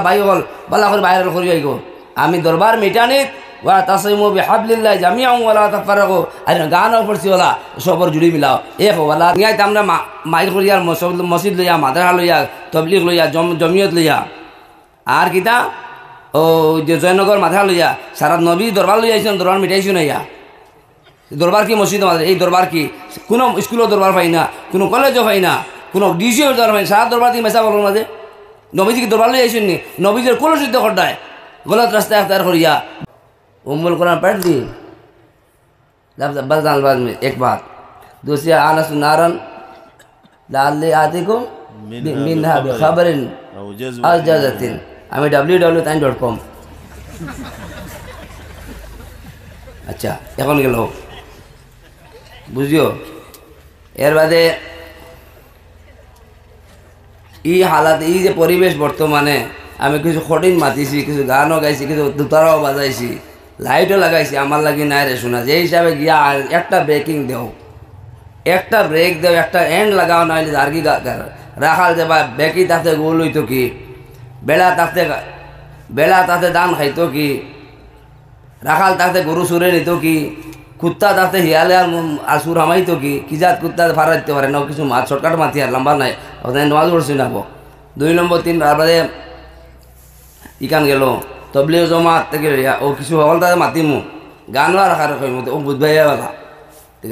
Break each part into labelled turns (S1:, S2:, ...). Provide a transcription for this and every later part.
S1: ভাই হল বালা করে বাইরে করি আইব আমি দরবার মিটানিত ওয়া তাসিমু বিহাবলিল্লাহ জামিআন ওয়া লা তাফাররাকু আর গানও পড়ছি ওলা সবর জুড়ি মিলাও এক ওলা নিয়াই আমরা মাইল করিয়ার মসজিদ লইয়া মাদ্রাসা লইয়া তবলিগ লইয়া জমিয়ত লইয়া আর কিতা ও যে জয়নগর মাদ্রাসা লইয়া সারা নবী দরবার লইয়া আইছেন দরবার মিটাইছো না ইয়া দরবার কি মসজিদ আমাদের এই দরবার কি কোনো স্কুলের দরবার পাই না কোনো কলেজও পাই না কোনো ডিসিও দরবার পাই না সারা দরবার দিয়ে মেসা বলবো মাঝে নবীজিকে দরবার লইয়া আইছেন নি নবীজের কোনো সিদ্ধ করতায় গলত রাস্তায় আখতার করিয়া उम्मुल कुरान पढ़ दी बस बाद में एक बात दूसरी आनस नारन लाल आदि को मिन्हा खबरिन अजजतिन हमें www.time.com अच्छा এখন গেল বুঝিও এর বাদে এই হালাত এই যে পরিবেশ বর্তমানে আমি কিছু কঠিন মাতিছি কিছু গানও গাইছি কিছু দুতারাও বাজাইছি লাইটও লাগাইছি আমার লাগি নাই রে শোনা যে হিসাবে গিয়া একটা ব্রেকিং দেও একটা ব্রেক দেও একটা এন্ড লাগাও নাইলে আর কি রাখাল দেবা বেকি তাতে গোল হইতো কি বেলা তাতে দান খাইতো কি রাখাল তাতে গরু সুরে নিত কি কুত্তা তাতে হিয়ালে আর সুর হামাইতো কি জাত কুত্তা ফারা দিতে পারে না কিছু মাছ শর্টকাট মাতি আর লম্বা নাই ওখানে নমাজ পড়ছি না 2 নম্বর 3 তারপরে ইকান গেল तबलीग जमात থেকে ও কিছু হল তাদের মাতিমু গানও রাখার মতো ও বুঝবাইয়া वाला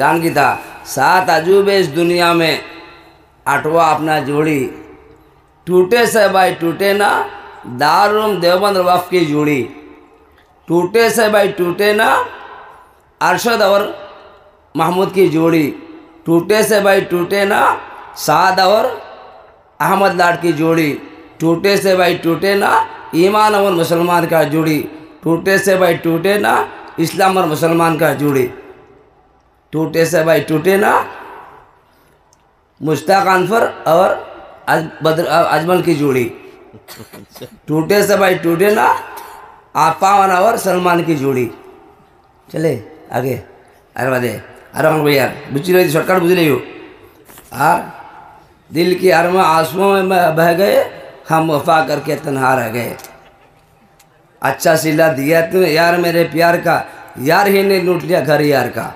S1: गान की था 7 अजूबे इस दुनिया में 8वां अपना जोड़ी टूटे से भाई टूटे ना दारुम देवबंद वफ की जोड़ी टूटे से भाई टूटे ना अरशद और महमूद की जोड़ी टूटे से भाई टूटे ना साद और अहमद लाड की जोड़ी टूटे से भाई टूटे ना ईमान और मुसलमान का जोड़ी टूटे से भाई टूटे ना इस्लाम और मुसलमान का जोड़ी टूटे से भाई टूटे ना मुश्ताक अनवर और अजमल की जोड़ी टूटे से भाई टूटे ना आफान और सलमान की जोड़ी चले आगे अरे बादे अरे हम भैया बुझी रही शॉर्टकट बुझ रही हो और दिल की अरमा आंसुओं में बह गए हम वफा करके तन्हा रह गए अच्छा सिला दिया तूने यार मेरे प्यार का यार ही ने लूट लिया घर यार का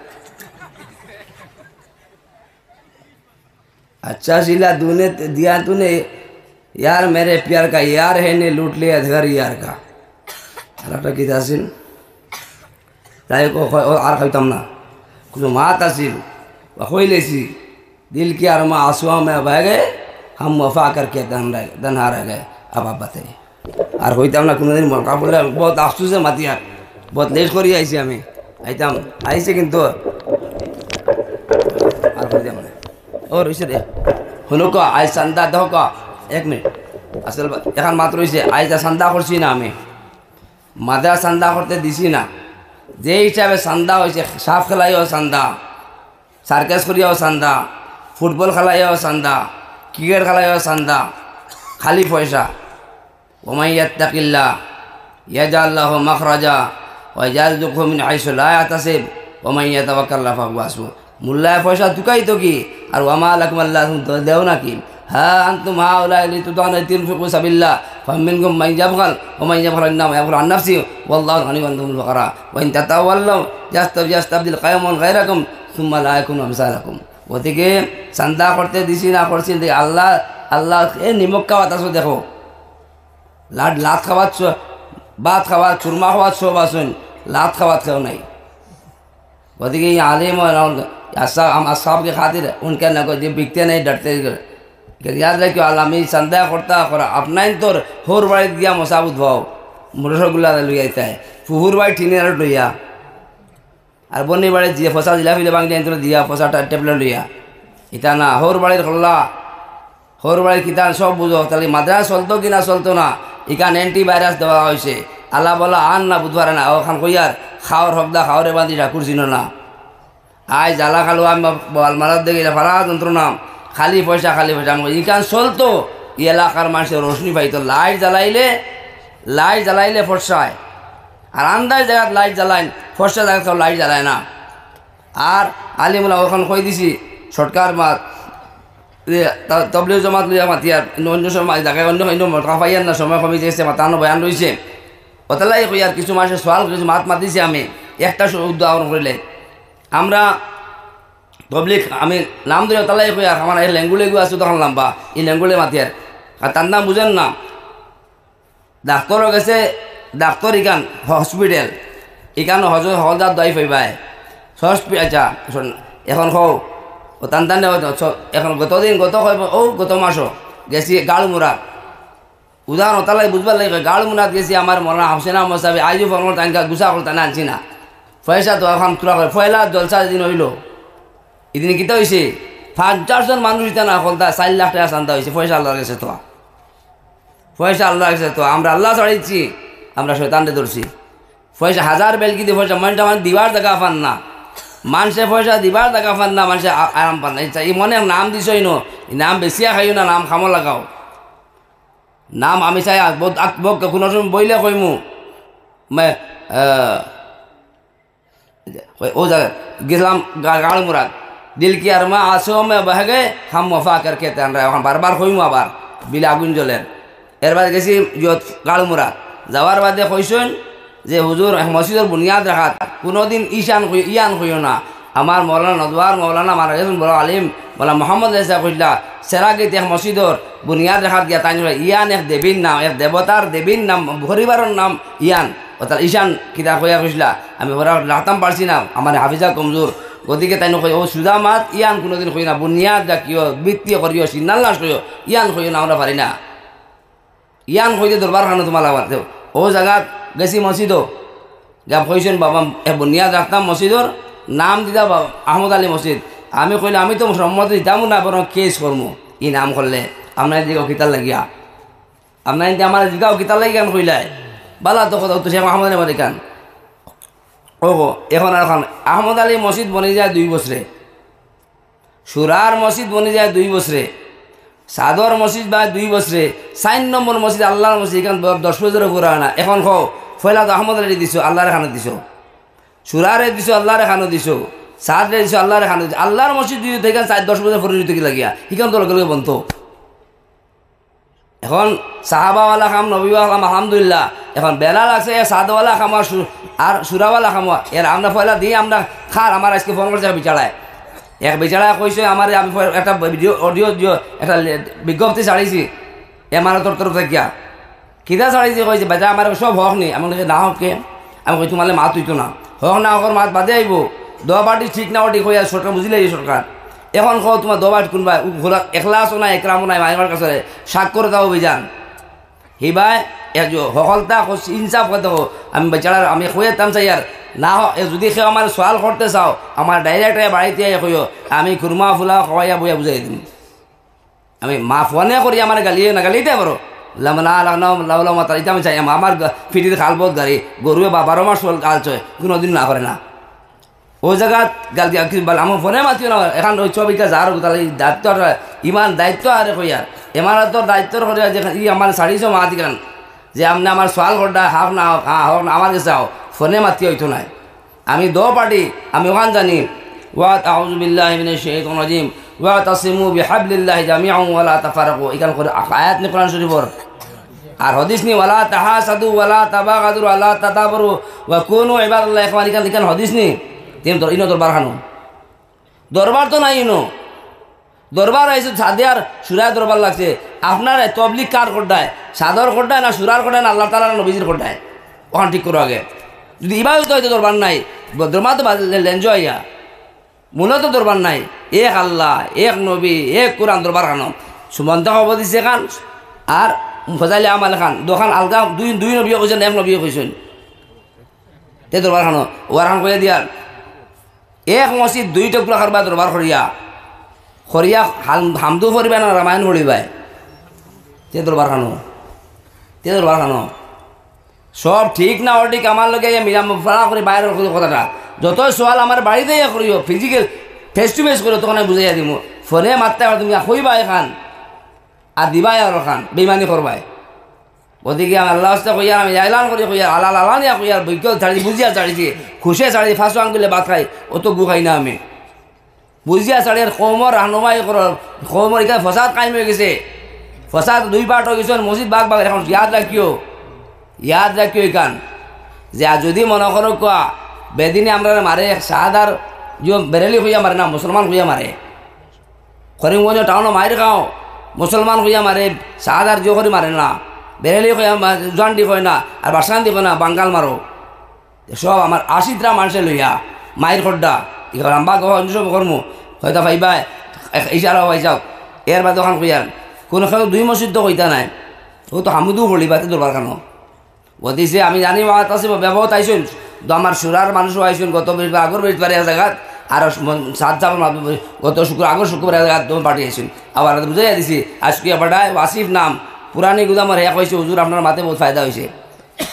S1: अच्छा सिला तूने दिया तूने यार मेरे प्यार का यार है ने लूट लिया घर यार का अल्लाह की तासील ताई को और खैतम ना कुछ माँ तासील वही लेसी दिल की अरमा आंसुओं में बह गए हम वफा करके तन्हा रह गए अब आप बताइए और হইতাম না কোনোদিন মনকা পড়লে বহুত আফসোসে মাতি আর বহুত লেট করি আইছি আমি আইতাম আইছে কিন্তু আর হইতাম না ও রইছে রে শুনো ক আই চান্দা দেহ ক 1 মিনিট আসল এখন মাত্র হইছে আইজ চান্দা করছি না আমি মাদ্রা চান্দা করতে দিছি না যে হিসাবে চান্দা হয়েছে সাপ খেলাইও চান্দা সার্কাস করিয়াও চান্দা ফুটবল খেলাইও চান্দা ক্রিকেট খেলাইও চান্দা খালি পয়সা ومن يتق الله يجعل له مخرجا ويرزقه من حيث لا يحتسب ومن يتوكل فهو حسبه মুল্লায় পয়সা তুকাই তো কি আর ওয়ামা লাকুম আল্লাহ দেও নাকি হ্যাঁ আনতুম হাউলাই লিতুদানা তিনফিকু সাবিল্লাহ ফামিনকুম মান ইয়াবখাল ওয়া মান ইয়াবখাল ইন্নামা ইয়াবখালু আন নাফসিহি ওয়াল্লাহু গানিয়্যুন ওয়া আনতুমুল ফুকারা ওয়া ইন তাতাওয়াল্লাউ ইয়াস্তাবদিল কওমান গায়রাকুম সুম্মা লা ইয়াকুনু আমসালাকুম ওদিকে চান্দা করতে দিছি না করছি আল্লাহ আল্লাহ এ নিমক খাওয়াত আছো দেখো लात खवात बात खवात चुरमा खवात सो बासुन लात खवात क्यों नहीं वही कि आलिम और हम असाब के खातिर उनके न कोई बिकते नहीं डरते याद रखियो आलमी संदेह करता अपना ही तो होर बाड़ी दिया मसाबुत भाव रसगुल्ला लुई आता है फुहुर बाड़ी ठीने लुइया और बनी बाड़ी दिया फसा जिलापी बांग दिया फसा टेबलेट लिया इतना होर बाड़ी खल्ला होर बाड़ी कितान सब बुझो ताली माद्रास चलतो कि ना चलतो ना इकान एंटीभाइरास देवा হয়েছে আল্লাহ বলা আন না বুধবার না ওখান কইয়ার খাওয়ার হবদা খাওয়ারে বাঁধি ঠাকুর ছিল না আয় জ্বালা খালো আমি আলমারার দেখে ফারা যন্ত্রণা খালি পয়সা আমি ইকান চলতো ই এলাকার মানুষের রোশনি পাইতো লাইট জ্বালাইলে ফর্সায় আর আন্দাজ জায়গাত লাইট জ্বালাইন ফর্সা জায়গা লাইট জ্বালায় না আর আলিমুল্লাহ ওখান কই দিছি সরকার মাত তবলিগ জমাত লইয়া মাতি আর অন্য সময় জায়গায় অন্য অন্য মটকা পাইয়ার না সময় কমি যাইছে মাতানো বয়ান রয়েছে ওতালাই কই আর কিছু মাসে সোয়াল কিছু মাত মাতিছে আমি একটা উদ্যাপন করিলে আমরা তবলিগ আমি নাম ধরে ওতালাই কই আর আমার এই লেঙ্গুলেগু আছে তখন লাম্বা এই লেঙ্গুলে মাতি আর তার নাম বুঝেন না ডাক্তারও গেছে ডাক্তার ইকান হসপিটাল ইকান হজার দায়ী পাইবাই হসপিটাল আচ্ছা শোন এখন কও ও টান টানে এখন গত গত মাসও গেছি গাড়মুড়া উদাহরণ তালাই বুঝবার লাগে গাড়মুড়াত গেছি আমার মনে হোসেনা মশাবি আইজু ফোন করতে আনকা গুছা করতে না আনছি না পয়সা তো এখন তোরা করে পয়লা জলসা দিন হইল এদিন কিতা হয়েছে 50 মানুষ দিতে না কলতা 4 লাখ টাকা চান্দা হয়েছে পয়সা আল্লাহর কাছে তো পয়সা আল্লাহর কাছে তো আমরা আল্লাহ ছাড়াইছি আমরা শয়তানরে ধরছি পয়সা হাজার বেলকি দিয়ে পয়সা মনটা মানে দিবার জায়গা পান না মানুষে পয়সা দিবার জায়গা পান না মানুষে আরাম পান না এই মনে নাম দিছই নো নাম বেশিয়া খাইও না নাম খামো লাগাও নাম আমি চাই কোনো সময় বইলে কইমু ও জায়গায় গেছিলাম গাড়মুরাদ দিল কি আর মা আসো মে বহগে হাম ওফা করকে আমরা এখন বারবার কইমু আবার বিলে আগুন জ্বলের এর বাদে গেছি গাড়মুরাদ যাওয়ার বাদে কইসুন যে হুজুর মসজিদের বুনিয়াদ রাখাত কোনোদিন ইয়ান কইও না আমার মৌলানা নদওয়ার মৌলানা মারা গেছেন বড় আলিম বলা মোহাম্মদ রেজা কইলা সেরাগিত এক মসজিদর বুনিয়াদ রাখাত গিয়া তাই ইয়ান এক দেবীর নাম এক দেবতার দেবীর নাম পরিবারের নাম ইয়ান অর্থাৎ ঈশান কিতা কইয়া কইসলা আমি ওরা রাখতাম পারছি না আমার হাফিজা কমজোর গতিকে তাই কই ও সুদা মাত ইয়ান কোনোদিন কই না বুনিয়াদ রাখিও বৃত্তীয় করিও সিন্নাল্লাস কইও ইয়ান কইও না আমরা পারি না ইয়ান কইতে দরবার খানো তোমার ও জায়গা গেছি মসজিদও যা কইছেন বাবা বুনিয়াদ রাখতাম মসজিদর নাম দিতা বাবা আহমদ আলী মসজিদ আমি কইলে আমি তো সম্মত দিতাম না বরং কেস করবো ই নাম করলে আপনার দিকেও কিতার লাগিয়া আপনার আমার দিকেও কিতার লাগি গান কইলাই বালা তো কথা তো সে আহমদ আলী মালিকান ও এখন আর এখন আহমদ আলী মসজিদ বনে যায় 2 বছরে সুরার মসজিদ বনে যায় 2 বছরে সাদর মসজিদ বা 2 বছরে 4 নম্বর মসজিদ আল্লাহর মসজিদ এখান 10 বছরের ঘুরা না এখন কও ফয়লা তো আহমদ আলী দিছো আল্লাহর খানো দিছো সুরারে দিছো আল্লাহর খানো দিছো সাদরে দিছো আল্লাহর খানো দিছো আল্লাহর মসজিদ দিয়ে থেকে 4-10 বছর পরিণত কি লাগিয়া এখান তো লগে বন্ধ এখন সাহাবাওয়ালা খাম নবীওয়ালা খাম আলহামদুলিল্লাহ এখন বেলা লাগছে সাদওয়ালা খাম আর সুরাওয়ালা খাম এর আমরা ফয়লা দিয়ে আমরা খার আমার আজকে ফোন করছে বিচারায় এক বিচারা কইছে আমার আমি একটা ভিডিও অডিও একটা বিজ্ঞপ্তি ছাড়িয়েছি এমারতর তরফ থেকে কিতা ছাড়িয়েছি কইছে বাজা আমার সব হক নেই আমি না হক কে আমি কই তোমালে মাত হইতো না হক না হকর মাত বাদে আইব দোয়া পার্টি ঠিক না ওটি কই সরকার বুঝিলে এই সরকার এখন কও তোমার দোয়া পার্টি কোনবা এখলাসও নাই একরামও নাই মাইমার কাছে স্বাক্ষর দাও অভিযান হিবাই হকলতা ইনসাফ করতে আমি বেচারা আমি কইতাম চাই আর না যদি কেউ আমার সোয়াল করতে চাও আমার ডাইরেক্ট বাড়িতে কইও আমি খুরমা ফুলা খাওয়াইয়া বইয়া বুঝাই দিম আমি মা ফোনে করি আমার গালিয়ে না গালিতে পারো লামনা লাউলা মাতা এটা আমি চাই আমার ফিটিতে খাল বহুত গাড়ি গরুয়ে 12 মাস কাল চয় কোনোদিন না করে না ও জায়গাত গাল আমার ফোনে মাতিও না এখন ওই ছবিকা যার তাহলে দায়িত্ব ইমান দায়িত্ব আরে কইয়া এমারতর দায়িত্বর করে যেখানে ই আমার 450 মাতি গান যে আপনি আমার সোয়াল করটা হাফ না হোক না আমার কাছে ফোনে মাতি হইতো নাই আমি দো পার্টি আমি ওখান জানি ওয়াত আউযু বিল্লাহি মিনাশ শাইতানির রাজিম ওয়া তাসিমু বিহাবলিল্লাহি জামিআন ওয়া লা তাফারাকু এখান করে আয়াত নি কোরআন শরীফর আর হাদিস নি ওয়ালা তাহাসাদু ওয়ালা তাবাগাদু ওয়ালা তাদাবরু ওয়া কুনু ইবাদাল্লাহি ইখওয়ানি এখান হাদিস নি তেম তো ইনো দরবার খানো দরবার তো নাই ইনো দরবার আইছে সাদিয়ার সুরায় দরবার লাগছে আপনার তবলিগ কার করডায় সাদর করডায় না সুরার করডায় না আল্লাহ তাআলা নবীজির করডায় ওখান ঠিক করো আগে যদি ইবাদত হইতে দরবার নাই দরবার তো লেঞ্জ আইয়া মূলত দরবার নাই এক আল্লাহ এক নবী এক কোরআন দরবার খানো সুমন্ত খবর দিছে খান আর ফজাইলে আমাল খান দোকান আলগা দুই নবী কইছেন এক নবী কইছেন তে দরবার খানো ওয়ার খান কইয়া দিয়ার এক মসজিদ 2 টুকরা করবা দরবার করিয়া খরিয়া হামদু করিবা না রামায়ণ পড়িবাই তে দরবার খানো সব ঠিক না ঠিক আমার লগে মিলাম ফাড়া করে বাইরের কথাটা যত সোয়াল আমার বাড়িতে করিও ফিজিক্যাল ফেস টু ফেস করে তখন বুঝাইয়া দিব ফোনে মারতে তুমি কইবা এখান আর দিবাই আর খান বেইমানি করবাই ওদিকে আমি আল্লাহ কইয়ার আমি এলান করি কইয়ার আলাল আলানিয়া কইয়ার বৈজ্ঞ ছাড়ি বুঝিয়া ছাড়িছি খুশে ছাড়ি ফাঁসো আঙ্গুলে ভাত খাই অত গু খাই না আমি বুঝিয়া ছাড়ের কৌমর রাহনুমাই করর কৌমর এখানে ফসাদ কায়েম হয়ে গেছে ফসাদ দুই পার্ট হয়ে গেছে মসজিদ বাগ বাগ এখন ইয়াদ রাখিও এখান যে যদি মনে করো কোয়া বেদিনে আমরা মারে সাদার যে বেরেলি হইয়া মারে না মুসলমান হইয়া মারে করিমগঞ্জ টাউনও মায়ের খাও মুসলমান হইয়া মারে সাদার জিও করে মারে না বেরেলি হইয়া জোয়ান্ডি হয় না আর বাসান্দি হয় না বাঙ্গাল মারো সব আমার 80টা মানুষে লইয়া মায়ের খড্ডা এবার আম্বা সব কর্ম হয়তো ভাইবা ইশারা হয়ে যাও এর বাদে ওখান কইয়ার কোনো খেলো 2 মসজিদ তো কইতা নাই ও তো হামুদু হলি বাতে দরবার কেন বদিছে আমি জানি মাত আছে ব্যবহার আইসুন তো আমার সুরার মানুষও আইসুন গত আগর বৃহস্পতিবার জায়গাত আর 7 গত আগর শুক্রবার জায়গাত তোমার পার্টি আইসুন আবার বুঝাই দিছি আজকে পাঠায় ওয়াসিফ নাম পুরানি গুদামের এক হয়েছে হুজুর আপনার মাতে বহুত ফায়দা হয়েছে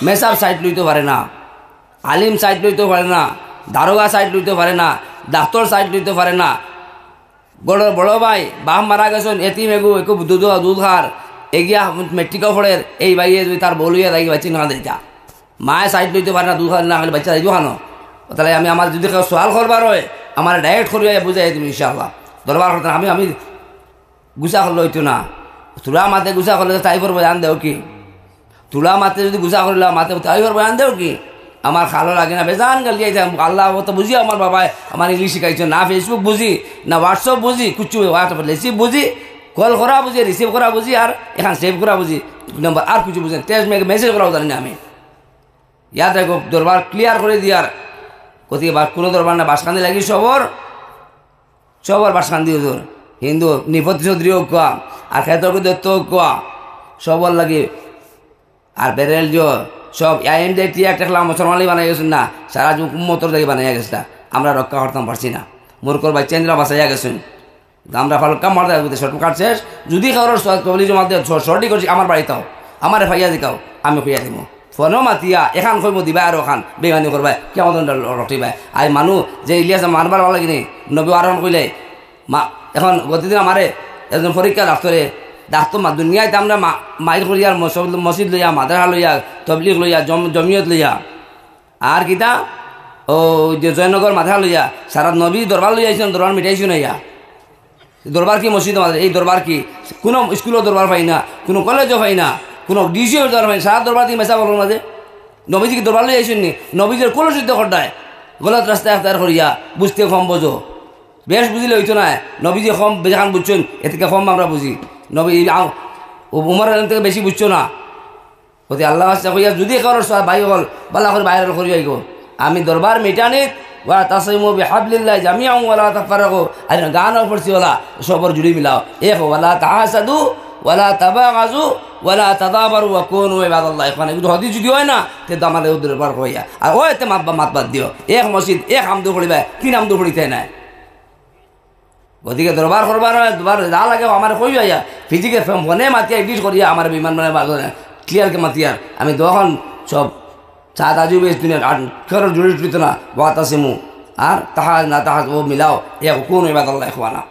S1: মেসাব সাইড লইতে পারে না আলিম সাইড লইতে পারে না দারোগা সাইড লইতে পারে না ডাক্তার সাইড লইতে পারে না বড় ভাই বাপ মারা গেছেন এতিম একু দুধ খার এগিয়া মেট্রিকা ফড়ের এই বাইয়ে যদি তার বলিয়া তাই বাচ্চা না দেয়টা মায়ে সাইড লইতে পারে না দুধ খার না বাচ্চা দিও খানো তাহলে আমি আমার যদি কেউ সোয়াল করবার হয় আমার ডাইরেক্ট করিয়া বুঝাই তুমি ইনশাআল্লাহ দরবার করতে আমি গুছা করলে হইতো না তুলা মাতে গুছা করলে তাই করবো জান দেও কি তুলা মাতে যদি গুছা করলে মাতে তাই করবো জান দেও কি আমার ভালো লাগে না বেজান গাল যাইতে আল্লাহ তো বুঝি আমার বাবাই আমার ইংলিশ শিখাইছে না ফেসবুক বুঝি না হোয়াটসঅ্যাপ বুঝি কিছু হোয়াটসঅ্যাপ রিসিভ বুঝি কল করা বুঝি রিসিভ করা বুঝি আর এখান সেভ করা বুঝি নম্বর আর কিছু বুঝেন টেক্সট মেসেজ করাও জানি না আমি ইয়াদ রাখো দরবার ক্লিয়ার করে দিয়ার কোথায় কোনো দরবার না বাসকান্দি লাগি সবর বাসকান্দি হুজুর হিন্দু নিপত্তি চৌধুরী হোক কোয়া আর খেতর দত্ত হোক কোয়া সবর লাগে আর বেরেল জো সব আইএমডি একটা খেলা মুসলমানই বানাই গেছেন না সারা উম্মতর দেখে বানাইয়া গেছে আমরা রক্ষা করতাম পারছি না মোরকর বাচ্চাইন্দ্রা বাঁচাইয়া গেছেন আমরা ফালকা মারতে শর্টকাট শেষ যদি কারোর কবলি জমা দিয়ে শর্টই করছি আমার বাড়িতেও আমার ফাইয়া দিকাও আমি খুঁয়া দিব ফোনও মাতিয়া এখান কইব দিবা আর ওখান বেমানি করবা কেমন রটিবা আর মানুষ যে ইলিয়াস মারবার ভালো লাগি নবী আরোহণ কইলে মা এখন গতিদিন আমারে একজন পরীক্ষা ডাক্তার দুনিয়ায় আমরা মাইর করিয়া মসজিদ লইয়া মাদ্রাসা লইয়া তবলিগ লইয়া জমিয়ত লইয়া আর কিতা ও যে জয়নগর মাদ্রাসা লইয়া সারা নবী দরবার লইয়া আইছেন দরবার মিটাইছো না ইয়া দরবার কি মসজিদ এই দরবার কি কোনো স্কুলও দরবার পাই না কোনো কলেজও পাই না কোনো ডিসিও দরবার পাই না সারা দরবার দিয়ে মেসা বলবো না যে নবীজি কি দরবার লইয়া আইসেন নি নবীজির কোনো সিদ্ধ খড্ডায় গলত রাস্তায় আফতার করিয়া বুঝতে কম বোঝো বেশ বুঝিলে হইতো না নবীজি কম যেখান বুঝছেন এ থেকে কম আমরা বুঝি নবী উমর থেকে বেশি বুঝছো না ওতে আল্লাহ কইয়া যদি কারোর ভাই হল বাল্লা করে বাইরে করিয়া গো আমি দরবার মিটানিত ওয়া তাসিমু বিহাবলিল্লাহ জামিআন ওয়ালা তাফারাকু আর গানও পড়ছি ওলা সবর জুড়ি মিলাও এক ওয়ালা তাহাসাদু ওয়ালা তাবাগাজু ওয়ালা তাদাবারু ওয়া কুনু ইবাদাল্লাহ এখানে যদি হদি যদি হয় না তে তো আমাদের দরবার কইয়া আর ওইতে মাতবাদ দিও এক মসজিদ এক আমদু পড়িবা কি নামদু পড়িতে নাই গতিকে দরবার করবার দরবার যা লাগে আমার কই আইয়া ফিজিকে ফোনে মাতিয়া এডিট করিয়া আমার বিমান মানে ক্লিয়ারকে মাতিয়ার আমি তখন সব চাঁদ আজু বেশ দিনের আর খেরো জুড়ি টুড়িত না বাত আছে মু আর তাহা না তাহা ও মিলাও এ কোন এবার আল্লাহ খোয়ানা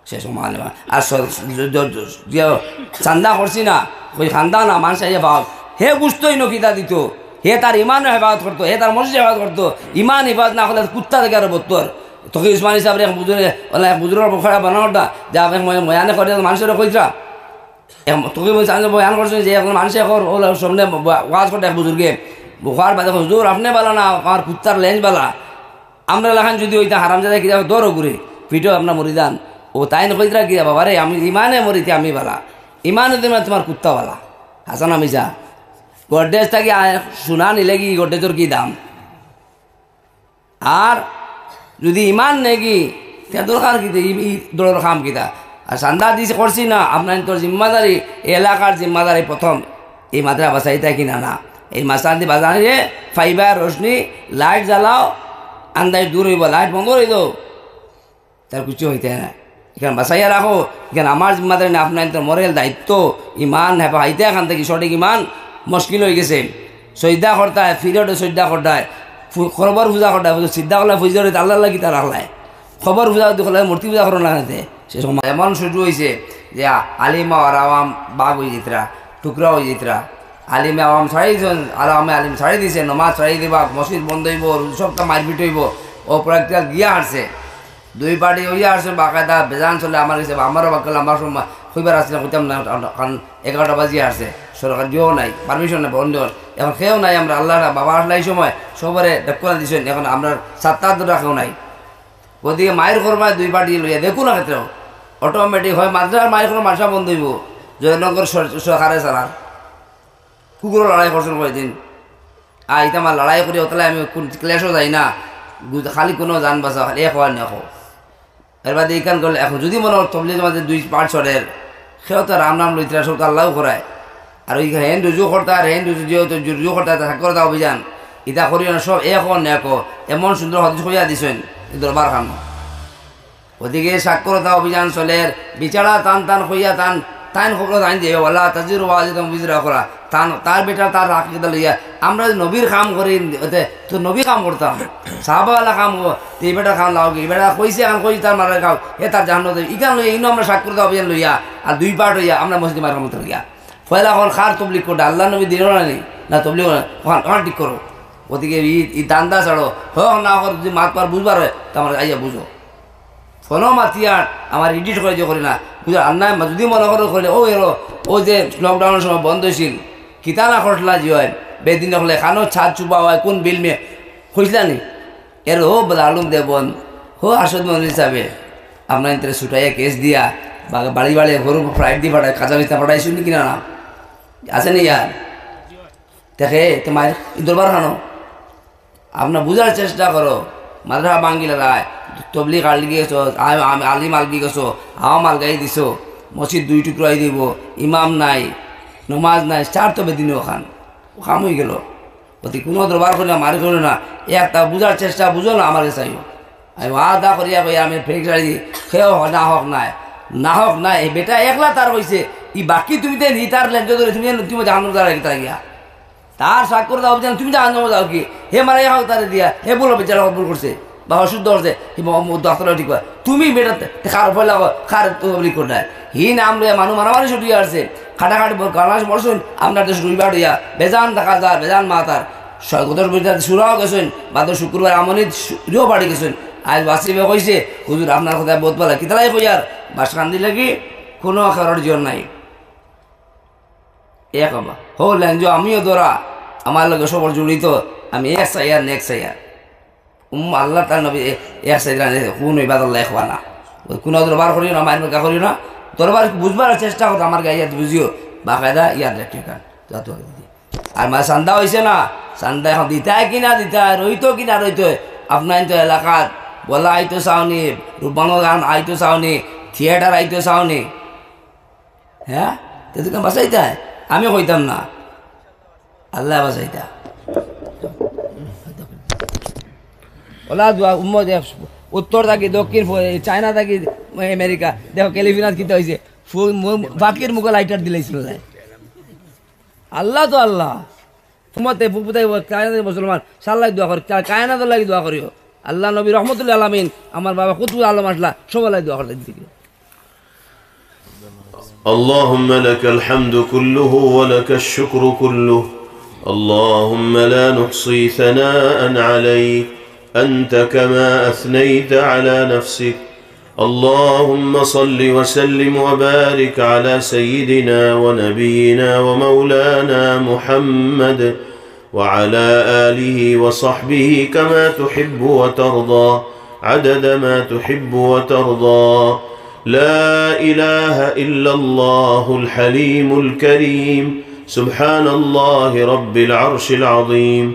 S1: শেষ মানে আর চান্দা করছি না ওই খান্দা না মানুষ ভাব হে বুঝতোই নকিতা দিত হে তার ইমান হেফাজত করতো হে তার মসজিদ হেফাজত করতো ইমান হেফাজত না হলে কুত্তা থেকে আরো বত্তর তোকে উসমান হিসাবে এক বুজুরের পোখরা বানানোটা যা ময়ানে করে মানুষের কইরা তোকে বয়ান করছো যে এখন মানুষ এখন সামনে ওয়াজ করতে এক বুজুর্গে বোখার বাদে হুজুর আপনি বালা না আমার কুত্তার লেঞ্জ বালা আমরা লেখান যদি ওইটা হারাম জায়গায় কিনা দৌড়ো ঘুরে পিঠো আপনার মরিদান ও তাই না কইরা কি বাবা রে আমি ইমানে মরিতে আমি বালা ইমানে দিন তোমার কুত্তা বালা হাসান আমি যা গড্ডেজ থাকি সোনা নিলে কি গড্ডেজের কি দাম আর যদি ইমান নেকি তা দরকার কি দৌড়ের খাম কিতা আর চান্দা দিছে করছি না আপনার তোর জিম্মাদারি এলাকার জিম্মাদারি প্রথম এই মাত্রা বাসাইতা কিনা না এই মাসান্দি বাজারে ফাইবার রোশনি লাইট জ্বালাও আন্দাজ দূর হইব লাইট বন্ধ হয়ে দাও তার কিছু হইতে না এখানে বাসাইয়া রাখো এখানে আমার জিম্মাদারি না আপনার তোর মরেল দায়িত্ব ইমান হেপা হাইতে এখান থেকে সঠিক ইমান মুশকিল হয়ে গেছে সৈদা করতায় ফিরোডে সৈদা করতায় খবর পূজা করতায় সিদ্ধা করলে ফুজা আল্লাহ লাগি তার রাখলায় খবর পূজা দেখলে মূর্তি পূজা করো না সে সময় এমন শুরু হয়েছে যে আলিমা আর আওয়াম বাঘ হয়ে যেতরা টুকরা হয়ে যেতরা আলিমে আওয়াম ছাড়াই দিয়েছেন আলিম ছাড়াই দিয়েছে নমাজ ছাড়াই দিবা মসজিদ বন্ধ হইব সবটা মারপিট হইব ও প্রত্যেক গিয়া হাঁটছে দুই পার্টি হইয়া আসছে বাকায়দা বেজান চলে আমার কাছে আমারও বাক্য আমার সময় খুঁজবার আসলে হইতাম না, কারণ 11টা বাজিয়ে আসছে, সরকার দিয়েও নাই, পারমিশন নাই, বন্ধ এখন খেয়েও নাই। আমরা আল্লাহ বাবা আসলে এই সময় সবারে ডাক্তার দিয়েছেন, এখন আমরা 7-8 রাখেও নাই। ওদিকে মায়ের করবায় দুই পার্টি লইয়া দেখুন না ক্ষেত্রেও অটোমেটিক হয় মাদ্রাসার মায়ের কোনো মাসা বন্ধ হইব। জয়নগর সরকারে চালার কুকুরও লড়াই করছেন কয়েকদিন, এটা আমার লড়াই করি ওতলে আমি ক্লেশও যাই না, খালি কোনো যান বাঁচা খালি এক হওয়ার নেখো। এর বাদে এইখান করলে এখন যদি মনে হয় তবলিগ মাঝে 2-5 ছড়ের সেও তো রাম নাম লইতরা সব তো আল্লাহ করায়। আর ওই হেন রুজু করতে আর হেন রুজু যেহেতু রুজু করতে সাক্ষরতা অভিযান ইটা করি না, সব এক নেক এমন সুন্দর হদিস হইয়া দিছেন দরবার খান। ওদিকে সাক্ষরতা অভিযান চলে, বিচারা টান টান হইয়া টান টাইন খবর টাইন দিয়ে ওলা তাজির ওয়াজি তুমি বিজরা করা টান তার বেটা তার রাখিটা লইয়া আমরা নবীর কাম করি তো নবী কাম করতাম সাহাবাওয়ালা কাম এই বেটা খাম লাও কি বেটা কইছে এখন কই তার মারা খাও এ তার জাহান্ন ইখান লইয়া ইনো আমরা সাক্ষরতা অভিযান লইয়া আর 2 পার্ট হইয়া আমরা মসজিদ মার মতো লইয়া ফয়লা এখন খার তবলিক করতে আল্লাহ নবী দিল না নেই না তবলিক ওখান ঠিক করো। ওদিকে ই দান্দা ছাড়ো হোক না হোক যদি মাত পার বুঝবার হয় তো আমরা আইয়া বুঝো ফোনও মাতিয়ার আমার এডিট করে যে করি না বুঝো আর না যদি মনে করো করলে ও এলো ও যে লকডাউনের সময় বন্ধ হয়েছিল কিতানা খসলা যে হয় বেদিন হলে খানো ছাদ চুপা হয় কোন বিল মে খুঁজলা নি এর হো বলে আলুম দেবন হো আসাদ মন হিসাবে আপনার ইন্টারে ছুটাইয়া কেস দিয়া বা বাড়ি বাড়ি গরু ফ্লাইট দিয়ে পাঠায় কাঁচা বিস্তা পাঠাইছি নি কিনা না আছে নি ইয়ার দেখে তোমার দরবার খানো আপনার বুঝার চেষ্টা করো। মাদ্রাসা বাঙ্গিলা রায় তবলিগ আলগি গেছো আলিম আলগি গেছো হাওয়া মাল গাই দিছো মসজিদ 2 টুকরাই দিব ইমাম নাই নমাজ নাই 4 তো বেদিন ওখান ও কাম হয়ে গেল। অতি কোনো দরবার করি না মারি করি না একটা বুঝার চেষ্টা বুঝো না আমার চাইও আমি আদা করিয়া কই আমি ফেক সারি দিই খেয়েও না হোক নাই না হোক নাই এই বেটা একলা তার হয়েছে ই বাকি তুমি তো নি তার লেঞ্জ ধরে তুমি তুমি জানো তার গিয়া তার সাক্ষর দাও জান তুমি জানো যাও কি হে মারাই হোক তারে দিয়া হে বলো বেচারা ভুল করছে বা অশুদ্ধ করছে ডাক্তার ঠিক হয় তুমি বেটা খার ফেলা খার তবলিগ করে হি নাম লইয়া মানুষ মারামারি ছুটি আসছে খাটাখাটি গালাস বলছেন আপনার দেশ রবিবার হইয়া বেজান দেখা যায় বেজান মাতার গতর বিদ্যার্থী সুরাও গেছেন বা তো শুক্রবার আমনিত রিও বাড়ি গেছেন আজ বাসিবে কইছে হুজুর আপনার কথা বোধ পালা কিতালাই কই আর বাস কান্দি লাগি কোনো কারোর জীবন নাই এক হবা হো লেঞ্জ আমিও দৌড়া আমার লগে সবর জড়িত আমি এক সাইয়ার নেক্সট সাইয়ার আল্লাহ তার নবী এক সাইয়ার কোন ইবাদুল্লাহ খোয়া না কোনো দরবার করিও না মায়ের মেকা করিও না দরবার বুঝবার চেষ্টা করো আমার গায়ে বুঝিও বাকায়দা ইয়াদ রাখি আর মানে চান্দা হয়েছে না চান্দা এখন দিতায় কিনা দিতায় রইতো কিনা রইতো আপনার তো এলাকাত বলা আইতো চাওনি রূপবানো গান আইতো চাওনি থিয়েটার আইতো চাওনি হ্যাঁ তো বাঁচাইতে আমি কইতাম না আল্লাহ বাঁচাইতা ওলা উম্মদ উত্তর থাকি দক্ষিণ চায়না থাকি আমেরিকা দেখো ক্যালিফোর্নিয়াত কিতা হয়েছে বাকির মুখে লাইটার দিলেছিল আল্লাহ তো আল্লাহ তোমাতে পুপুতাই কায়না মুসলমান সাল্লাই দোয়া করি কায়না তো লাগি দোয়া করিও আল্লাহ নবী রহমতুল্লাহ আলমিন আমার বাবা কুতুব আলম আসলা সবাই লাগে দোয়া করতে দিকে
S2: اللهم لك الحمد كله ولك الشكر كله اللهم لا نحصي ثناء عليك أنت كما أثنيت على نفسك اللهم صل وسلم وبارك على سيدنا ونبينا ومولانا محمد وعلى آله وصحبه كما تحب وترضى عدد ما تحب وترضى لا إله إلا الله الحليم الكريم سبحان الله رب العرش العظيم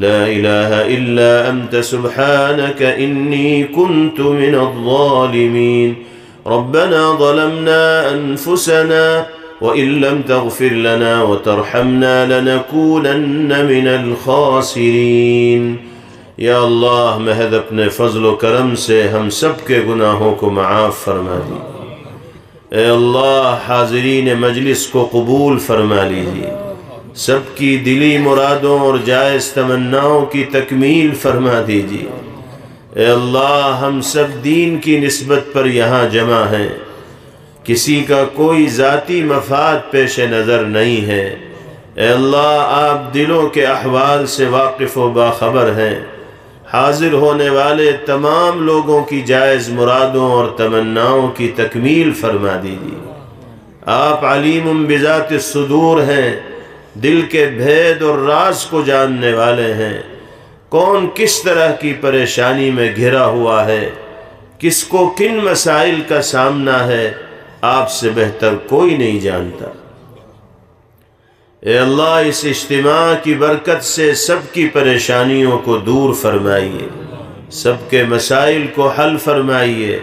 S2: لا إله إلا أنت سبحانك إني كنت من الظالمين ربنا ظلمنا أنفسنا وإن لم تغفر لنا وترحمنا لنكونن من الخاسرين یا اللہ محض اپنے فضل و کرم سے ہم سب کے گناہوں کو معاف فرما دیجیے اے اللہ حاضرین مجلس کو قبول فرما لیجیے سب کی دلی مرادوں اور جائز تمناؤں کی تکمیل فرما دیجیے اے اللہ ہم سب دین کی نسبت پر یہاں جمع ہیں کسی کا کوئی ذاتی مفاد پیش نظر نہیں ہے اے اللہ آپ دلوں کے احوال سے واقف و باخبر ہیں حاضر ہونے والے تمام لوگوں کی جائز مرادوں اور تمناؤں کی تکمیل فرما دیجیے۔ آپ علیم بذات الصدور ہیں، دل کے بھید اور راز کو جاننے والے ہیں۔ کون کس طرح کی پریشانی میں گھرا ہوا ہے، کس کو کن مسائل کا سامنا ہے، آپ سے بہتر کوئی نہیں جانتا۔ اے اللہ، اس اجتماع کی برکت سے سب کی پریشانیوں کو دور فرمائیے، سب کے مسائل کو حل فرمائیے،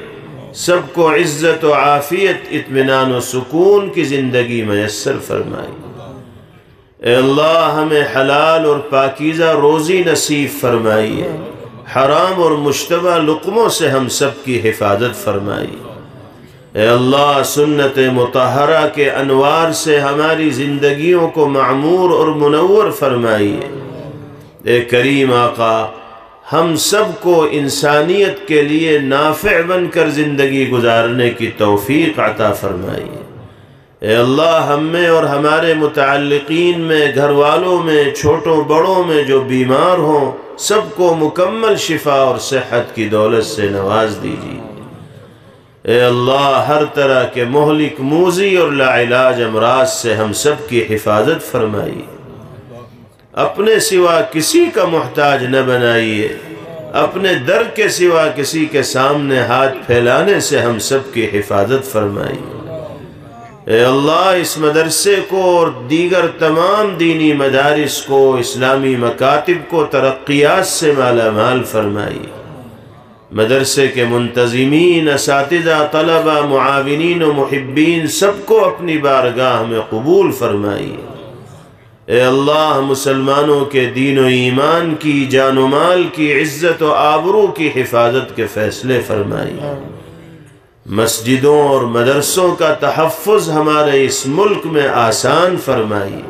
S2: سب کو عزت و عافیت، اطمینان و سکون کی زندگی میسر فرمائیے۔ اے اللہ، ہمیں حلال اور پاکیزہ روزی نصیب فرمائیے، حرام اور مشتبہ لقموں سے ہم سب کی حفاظت فرمائیے۔ اے اللہ، سنت مطہرہ کے انوار سے ہماری زندگیوں کو معمور اور منور فرمائیے۔ اے کریم آقا، ہم سب کو انسانیت کے لیے نافع بن کر زندگی گزارنے کی توفیق عطا فرمائیے۔ اے اللہ، ہم میں اور ہمارے متعلقین میں، گھر والوں میں، چھوٹوں بڑوں میں جو بیمار ہوں، سب کو مکمل شفا اور صحت کی دولت سے نواز دیجیے۔ اے اللہ، ہر طرح کے مہلک موذی اور لاعلاج امراض سے ہم سب کی حفاظت فرمائیے۔ اپنے سوا کسی کا محتاج نہ بنائیے، اپنے در کے سوا کسی کے سامنے ہاتھ پھیلانے سے ہم سب کی حفاظت فرمائیے۔ اے اللہ، اس مدرسے کو اور دیگر تمام دینی مدارس کو، اسلامی مکاتب کو ترقیات سے مالا مال فرمائیے۔ مدرسے کے منتظمین، اساتذہ، طلبہ، معاونین و محبین سب کو اپنی بارگاہ میں قبول فرمائیے۔ اے اللہ، مسلمانوں کے دین و ایمان کی، جان و مال کی، عزت و آبرو کی حفاظت کے فیصلے فرمائیے۔ مسجدوں اور مدرسوں کا تحفظ ہمارے اس ملک میں آسان فرمائیے۔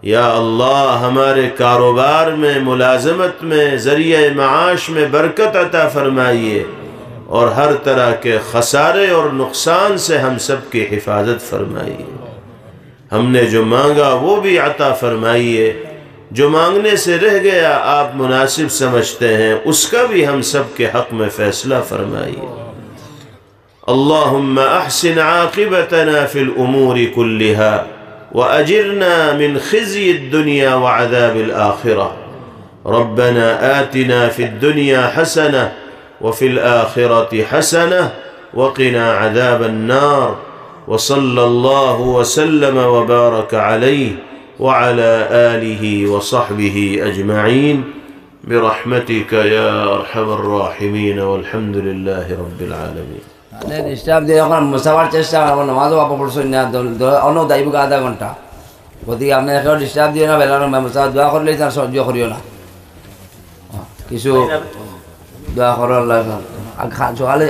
S2: یا اللہ، ہمارے کاروبار میں، ملازمت میں، ذریعہ معاش میں برکت عطا فرمائیے، اور ہر طرح کے خسارے اور نقصان سے ہم سب کی حفاظت فرمائیے۔ ہم نے جو مانگا وہ بھی عطا فرمائیے، جو مانگنے سے رہ گیا آپ مناسب سمجھتے ہیں اس کا بھی ہم سب کے حق میں فیصلہ فرمائیے۔ اللہم احسن عاقبتنا فی الامور کلہا وأجرنا من خزي الدنيا وعذاب الآخرة ربنا آتنا في الدنيا حسنة وفي الآخرة حسنة وقنا عذاب النار وصلى الله وسلم وبارك عليه وعلى آله وصحبه أجمعين برحمتك يا أرحم الراحمين والحمد لله رب العالمين۔
S1: ডিস্টার্ব দিয়ে যখন মোসাফার চেষ্টা করবো, নামাজও আপা পড়ছেন না, অন্য দায়িব আধা ঘন্টা, গতিকে আপনি একেও ডিস্টার্ব দিয়ে না, বেলানো মোসাফার দোয়া করলেই তার সহ্য করিও না, কিছু দোয়া করো আল্লাহ সকালে।